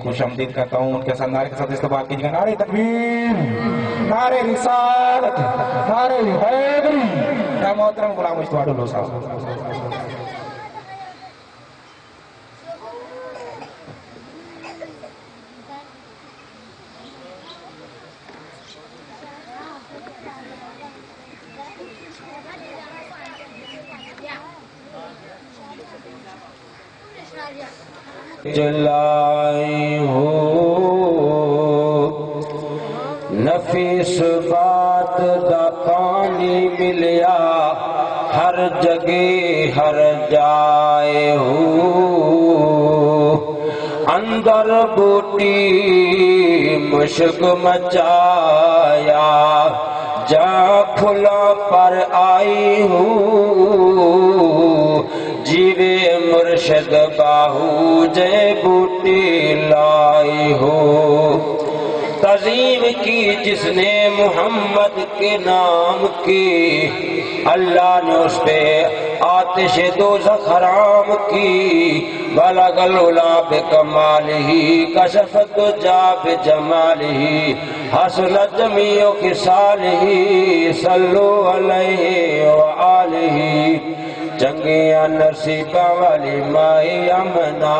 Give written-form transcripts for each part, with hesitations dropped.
خوش آمدید کرتا ہوں. ان کے ساتھ نعرے کے ساتھ استقبال کیجیے گا. نعرہ تکبیر، نعرہ رسالت، نعرہ حیدری. یا محترم غلام مجتبیٰ ڈھلو صاحب. جلائی ہو نفیس بات دا پانی ملیا ہر جگہ ہر جائے ہو اندر بوٹی مشک مچایا جا پھلا پر آئی ہو جیوے مرشد باہو جے بوٹی لائی ہو تعظیم کی جس نے محمد کے نام کی اللہ نے اس پہ آتش دوزخ حرام کی بلغ العلا بکمالہ کشفت الدجا بجمالہ حسنت جمیع خصالہ صلو علیہ وآلہ. چنگیاں نصیباں والی مائی امنا،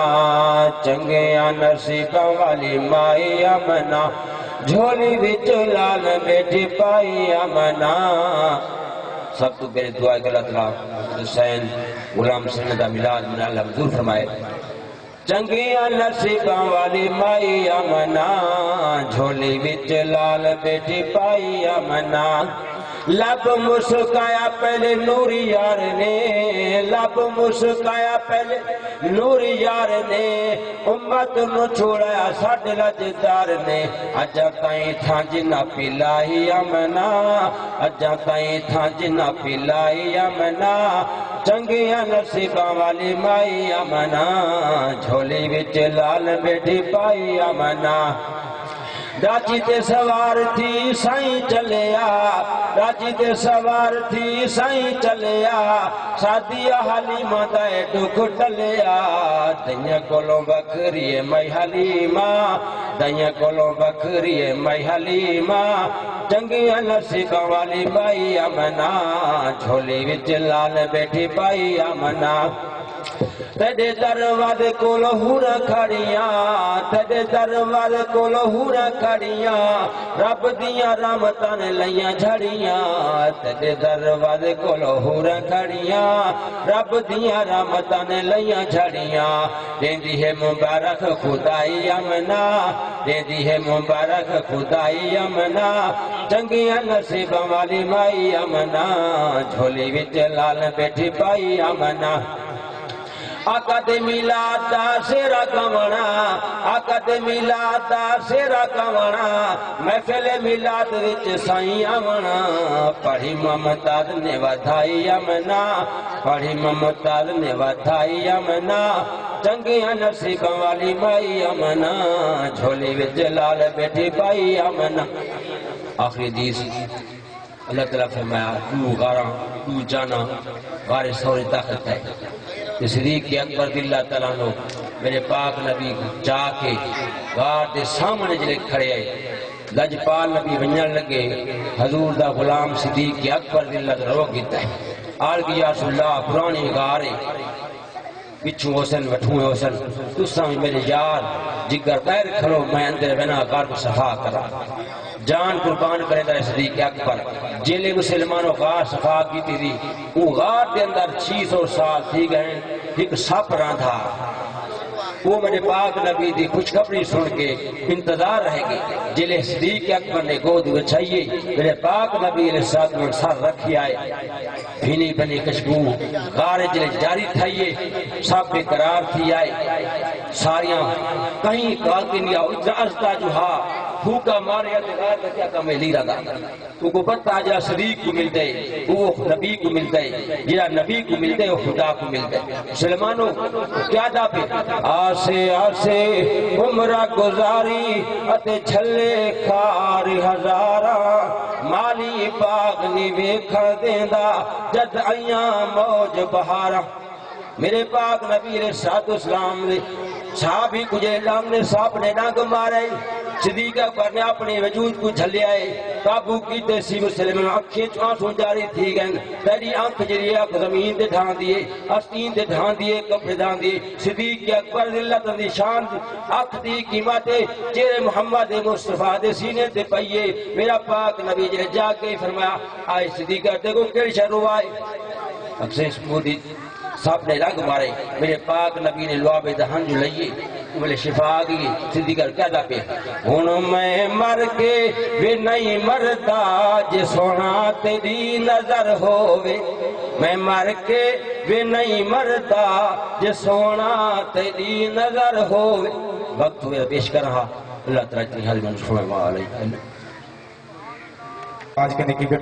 چنگیاں نصیباں والی مائی امنا، جھولی وچ لال بیٹھی پائی امنا. سب تو پہلے دعا کہ اللہ تعالیٰ حسین غلام حسین دا میلاد من اللہ منظور فرمائے. چنگیاں نصیباں والی مائی امنا، جھولی وچ لال بیٹھی پائی امنا. لب مسکایا پہلے نوری یار نے، لب مسکایا پہلے نوری یار نے، امت نو چھوڑایا ساڈے لجدار نے. اجا تائیں تھا جنا پلائی امنا، اجا تائیں تھا جنا پلائی امنا. چنگیاں نصیباں والی مائی امنا، جھولی وچ لال بیٹھی پائی امنا. راجی تے سوار تھی سائیں چلیا، راجی تے سوار تھی سائیں چلیا، سادیا حلیمہ دائے ڈکھ ٹلیا. دنیا کولوں بکھری مائی حلیمہ، دنیا کولوں بکھری مائی حلیمہ. چنگیاں نصیباں والی مائی امنا، جھولی وچ لال بیٹھی پائی امنا. تیرے دروازے کولو ہورا کھڑیاں، تیرے دروازے کولو ہورا کھڑیاں، رب دیاں رحمتاں نے لیاں جھڑیاں. تیرے دروازے کولو ہورا کھڑیاں، رب دیاں رحمتاں نے لیاں جھڑیاں. دیندی ہے مبارک خدائی امنا، دیندی ہے مبارک خدائی امنا. چنگیاں نصیباں والی مائی امنا، جھولی وچ لال بیٹھی پائی امنا. آقا دے میلاد دا سیرا گونا، آقا دے میلاد دا سیرا گونا، محفل میلاد وچ سائیں آونا. پڑھی ممتاز نے ودھائی امنا، پڑھی ممتاز نے ودھائی امنا. چنگیاں نصیباں والی مائی امنا، جھولی وچ لال بیٹھی پائی امنا. آخری حدیث اللہ تعالیٰ فرمایا تو غاراں تو جانا غار سوری طاقت ہے. صدیق اکبر رضی اللہ تعالیٰ عنہ میرے پاک نبی جا کے غار دے سامنے جلے کھڑے آئے. لجپال نبی ونجن لگے، حضور دا غلام صدیق اکبر رضی اللہ تعالیٰ رو گیتا ہے. آل کی یا رسول اللہ پرانی غارے پچھو حسن وٹھوئے حسن تساں میرے یار جگر غیر کھڑو میں اندر بنا غار کو صفا کرا. جان قربان کرے دا صدیق اکبر جیلے مسلمانوں غار صفا کی تھی. وہ غار دے اندر 600 سال تھی گئے. ایک سپ راندھا وہ میرے پاک نبی دی خوشخبری سن کے انتظار رہے گی. جلے صدیق اکبر نے گود بچھائیے میرے پاک نبی علیہ السلام سر رکھی آئے. بھینی بنی کشبو غار جلے جاری تھائیے سب بے قرار تھی آئے. ساریاں کہیں کالتی نہیں آؤ اتنا ازدہ جو ہا پھوکا مارے یا غار کا کیا کم ہے لیرہ دا. تو کو پتہ جا صدیق کو ملتے وہ نبی کو ملتے جا نبی کو ملتے وہ خدا کو ملتے. مسلمانوں کیا دا پہ آسے آسے عمرہ گزاری اتے چھلے کھار ہزارہ مالی باغ نی ویکھا دیندا جد آیاں موج بہارا. میرے پاک نبی علیہ السلام نے صحابی کجھے لام نے ساپ نے ڈانگ مارے صدیق اکبر نے اپنے وجود کو جھلے آئے قابو کی تیسی مسلم اکھیں آنسوں جاری تھی گئن تیری آنکھ جری آنکھ زمین دے ڈھان دیے آستین دے ڈھان دیے کپڑے ڈھان دیے صدیق اکبر اللہ تندی شان آنکھ دی قیمتیں چہرے محمد مصطفیٰ دے سینے تے پئیے میرا پاک نبی جے جا کے فرمایا آئے صدیق دیکھو کیڑی شے روائے اکسیس مودی صاحب نے رنگ مارے میرے پاک نبی نے لعاب دہن جو لئیے ملے شفا آگئی صدیق کیا دا پہ ہن میں مر کے وے نہیں مردا جے سونا تیری نظر ہووے میں مر کے وے نہیں مردا جے سونا تیری نظر ہووے وقت ہوئے پیش کر رہا اللہ تعالیٰ اتنی حال منصور علیہ آج کرنے کی